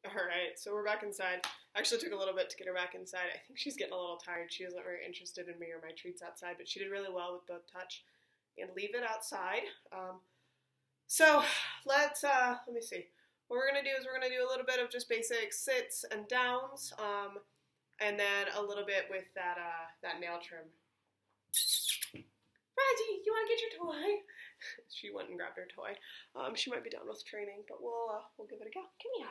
Alright, so we're back inside. Actually took a little bit to get her back inside. I think she's getting a little tired. She isn't very interested in me or my treats outside, but she did really well with both touch and leave it outside. So let me see. What we're going to do is we're going to do a little bit of just basic sits and downs, and then a little bit with that nail trim. Reggie, you want to get your toy? She went and grabbed her toy. She might be done with training, but we'll give it a go. Come here.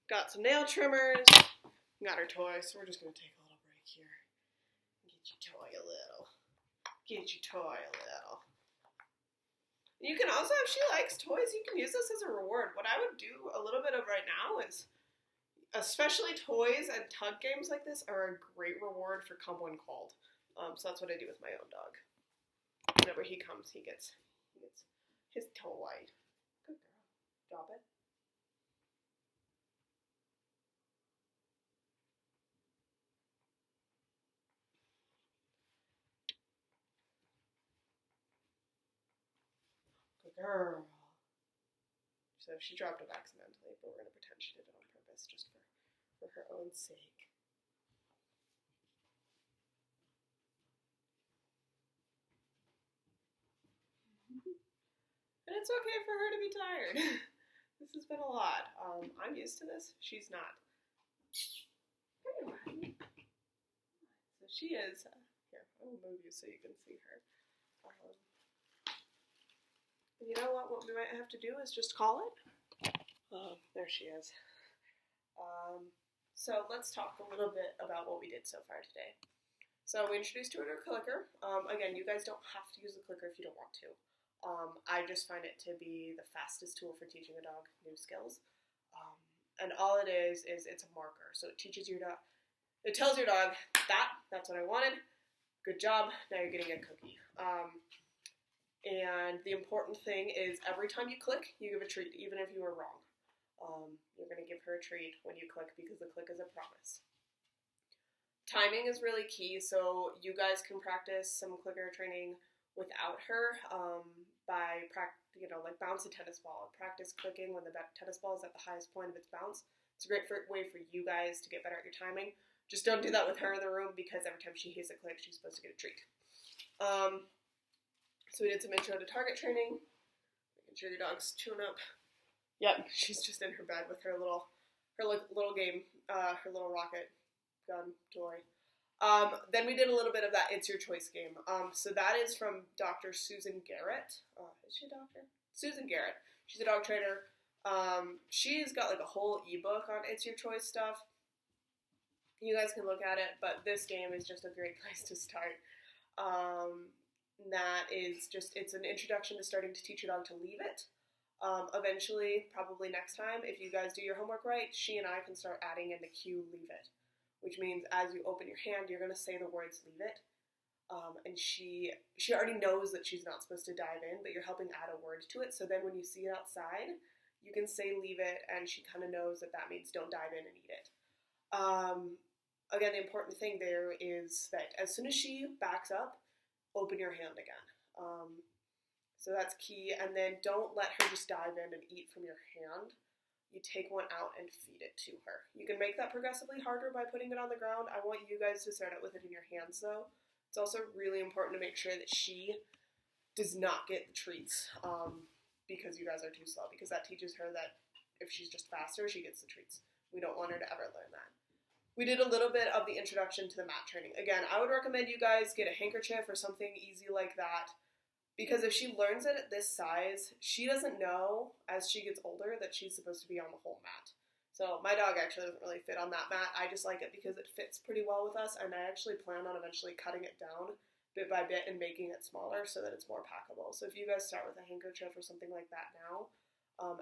Got some nail trimmers, got her toy, so we're just going to take a little break here. Get your toy a little. Get your toy a little. You can also, if she likes toys, you can use this as a reward. What I would do a little bit of right now is, especially toys and tug games like this are a great reward for come when called. So that's what I do with my own dog. Whenever he comes, he gets his toy. Good girl. Drop it. Girl. So she dropped it accidentally, but we're going to pretend she did it on purpose just for her own sake. And it's okay for her to be tired. This has been a lot. I'm used to this. She's not. Anyway. So she is. Here, I will move you so you can see her. You know what we might have to do is just call it. There she is. So let's talk a little bit about what we did so far today. So we introduced her to her clicker. Again, you guys don't have to use the clicker if you don't want to. I just find it to be the fastest tool for teaching a dog new skills. And all it is it's a marker. So it teaches your dog, it tells your dog, that's what I wanted. Good job, now you're getting a cookie. And the important thing is every time you click, you give a treat, even if you were wrong. You're going to give her a treat when you click because the click is a promise. Timing is really key, so you guys can practice some clicker training without her by like bounce a tennis ball. Practice clicking when the tennis ball is at the highest point of its bounce. It's a great way for you guys to get better at your timing. Just don't do that with her in the room because every time she hears a click, she's supposed to get a treat. So we did some intro to target training, making sure your dog's chewing up. Yep, she's just in her bed with her little game, her little rocket gun toy. Then we did a little bit of that It's Your Choice game. So that is from Dr. Susan Garrett. Is she a doctor? Susan Garrett. She's a dog trainer. She's got like a whole ebook on It's Your Choice stuff. You guys can look at it, but this game is just a great place to start. That is just, it's an introduction to starting to teach your dog to leave it. Eventually, probably next time, if you guys do your homework right, she and I can start adding in the cue leave it, which means as you open your hand, you're going to say the words leave it. And she already knows that she's not supposed to dive in, but you're helping add a word to it. So then when you see it outside, you can say leave it, and she kind of knows that means don't dive in and eat it. Again, the important thing there is that as soon as she backs up, open your hand again. So that's key. And then don't let her just dive in and eat from your hand. You take one out and feed it to her. You can make that progressively harder by putting it on the ground. I want you guys to start out with it in your hands, though. It's also really important to make sure that she does not get the treats because you guys are too slow, because that teaches her that if she's just faster, she gets the treats. We don't want her to ever learn that. We did a little bit of the introduction to the mat training. Again, I would recommend you guys get a handkerchief or something easy like that, because if she learns it at this size, she doesn't know as she gets older that she's supposed to be on the whole mat. So my dog actually doesn't really fit on that mat. I just like it because it fits pretty well with us, and I actually plan on eventually cutting it down bit by bit and making it smaller so that it's more packable. So if you guys start with a handkerchief or something like that now,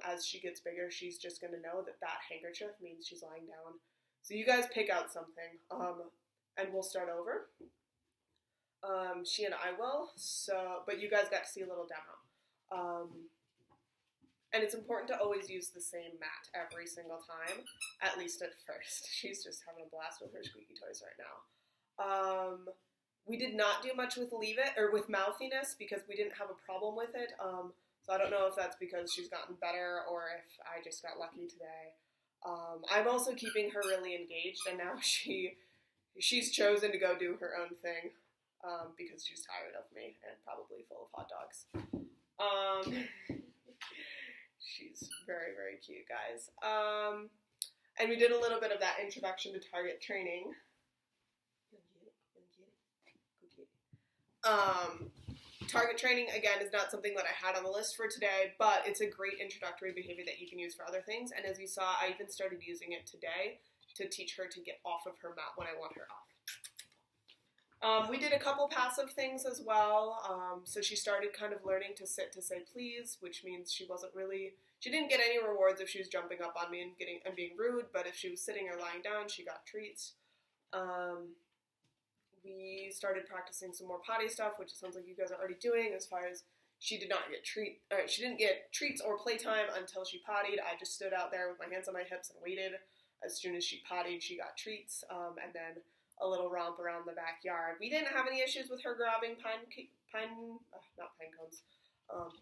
as she gets bigger, she's just going to know that handkerchief means she's lying down. So you guys pick out something, and we'll start over. She and I will, but you guys got to see a little demo. And it's important to always use the same mat every single time, at least at first. She's just having a blast with her squeaky toys right now. We did not do much with leave it, or with mouthiness, because we didn't have a problem with it. So I don't know if that's because she's gotten better or if I just got lucky today. I'm also keeping her really engaged, and now she's chosen to go do her own thing because she's tired of me and probably full of hot dogs. She's very, very cute, guys. And we did a little bit of that introduction to target training. Target training, again, is not something that I had on the list for today, but it's a great introductory behavior that you can use for other things. And as you saw, I even started using it today to teach her to get off of her mat when I want her off. We did a couple passive things as well. So she started kind of learning to sit to say please, which means she didn't get any rewards if she was jumping up on me and being rude, but if she was sitting or lying down, she got treats. We started practicing some more potty stuff, which it sounds like you guys are already doing. As far as she didn't get treats or playtime until she pottied. I just stood out there with my hands on my hips and waited. As soon as she pottied, she got treats, and then a little romp around the backyard. We didn't have any issues with her grabbing not pine cones.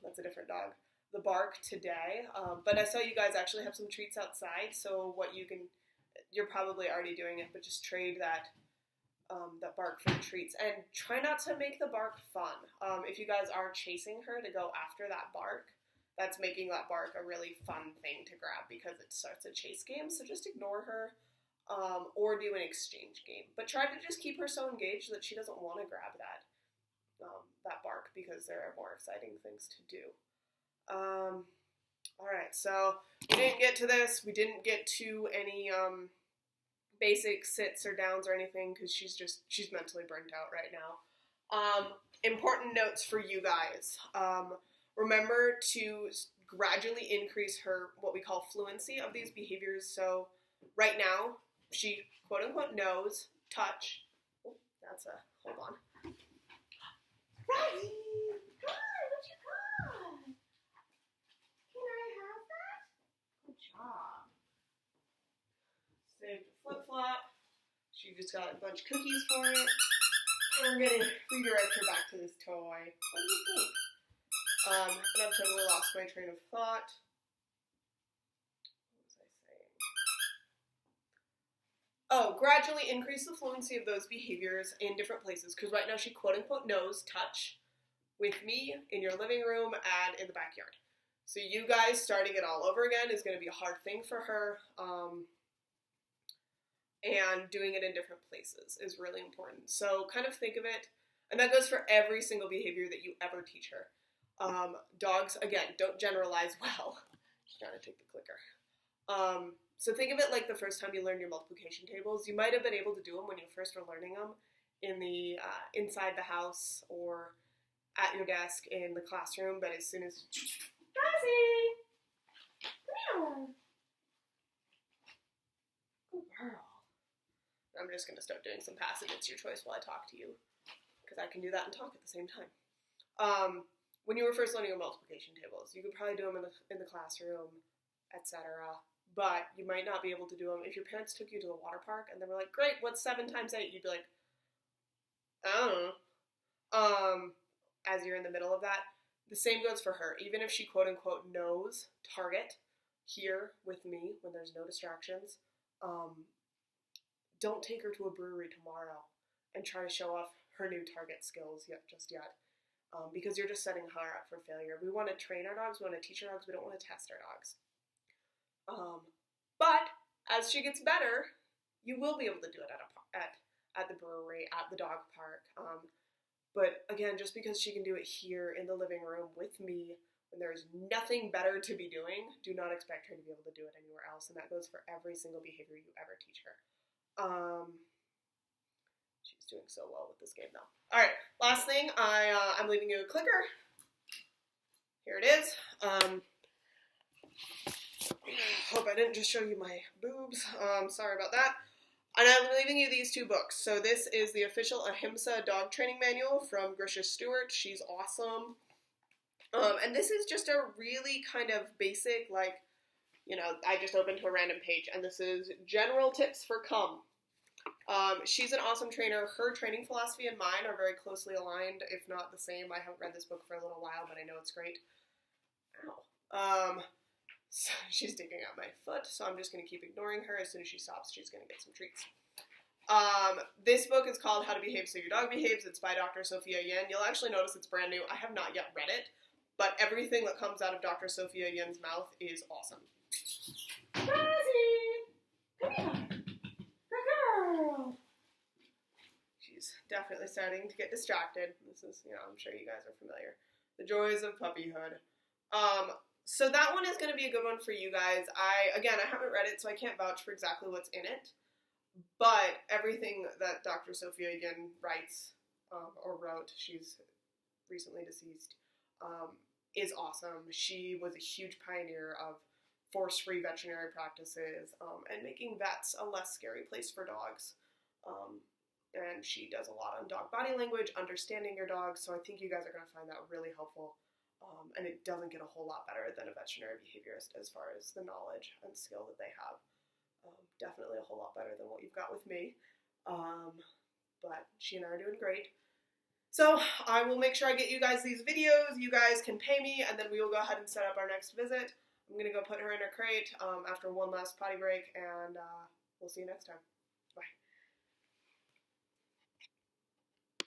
That's a different dog. The bark today, but I saw you guys actually have some treats outside. So you're probably already doing it, but just trade that bark for the treats, and try not to make the bark fun. If you guys are chasing her to go after that bark, that's making that bark a really fun thing to grab because it starts a chase game. So just ignore her, or do an exchange game. But try to just keep her so engaged that she doesn't want to grab that bark because there are more exciting things to do. All right, so we didn't get to this. We didn't get to any basic sits or downs or anything because she's mentally burnt out right now. Important notes for you guys. Remember to gradually increase her what we call fluency of these behaviors. So right now she quote unquote knows touch. Oh, hold on. Rossi, hi, what you got? Can I have that? Good job. Saved a flip-flop. She just got a bunch of cookies for it. And we're going to redirect her back to this toy. What do you think? And I've totally lost my train of thought. What was I saying? Oh, gradually increase the fluency of those behaviors in different places. Because right now she quote-unquote knows touch with me in your living room and in the backyard. So you guys starting it all over again is going to be a hard thing for her. And doing it in different places is really important. So kind of think of it, and that goes for every single behavior that you ever teach her. Dogs, again, don't generalize well. Just trying to take the clicker. So think of it like the first time you learned your multiplication tables. You might have been able to do them when you first were learning them in the inside the house or at your desk in the classroom, but as soon as Rossi, come here. Good girl. I'm just going to start doing some passive it's your choice while I talk to you, because I can do that and talk at the same time. When you were first learning your multiplication tables, you could probably do them in the classroom, etc., but you might not be able to do them. If your parents took you to the water park and they were like, great, what's 7 times 8? You'd be like, I don't know. As you're in the middle of that, the same goes for her. Even if she quote-unquote knows target here with me when there's no distractions, don't take her to a brewery tomorrow and try to show off her new target skills just yet, because you're just setting her up for failure. We want to train our dogs, we want to teach our dogs, we don't want to test our dogs. But as she gets better, you will be able to do it at the brewery, at the dog park. But again, just because she can do it here in the living room with me when there's nothing better to be doing, do not expect her to be able to do it anywhere else. And that goes for every single behavior you ever teach her. She's doing so well with this game though. All right, last thing, I'm leaving you a clicker. Here it is. Hope I didn't just show you my boobs. Sorry about that. And I'm leaving you these 2 books. So this is the official Ahimsa dog training manual from Grisha Stewart. She's awesome. And this is just a really kind of basic, like, I just opened to a random page, and this is general tips for cum. She's an awesome trainer. Her training philosophy and mine are very closely aligned, if not the same. I haven't read this book for a little while, but I know it's great. Ow. So she's digging at my foot, so I'm just going to keep ignoring her. As soon as she stops, she's going to get some treats. This book is called How to Behave So Your Dog Behaves. It's by Dr. Sophia Yin. You'll actually notice it's brand new. I have not yet read it, but everything that comes out of Dr. Sophia Yin's mouth is awesome. Rossi! Come here! Good girl! She's definitely starting to get distracted. This is, I'm sure you guys are familiar. The joys of puppyhood. So that one is going to be a good one for you guys. I haven't read it, so I can't vouch for exactly what's in it. But everything that Dr. Sophia Yin writes or wrote, she's recently deceased, is awesome. She was a huge pioneer of force-free veterinary practices and making vets a less scary place for dogs. And she does a lot on dog body language, understanding your dog, so I think you guys are going to find that really helpful. And it doesn't get a whole lot better than a veterinary behaviorist as far as the knowledge and skill that they have. Definitely a whole lot better than what you've got with me. But she and I are doing great. So I will make sure I get you guys these videos. You guys can pay me, and then we will go ahead and set up our next visit. I'm going to go put her in her crate after one last potty break, and we'll see you next time. Bye.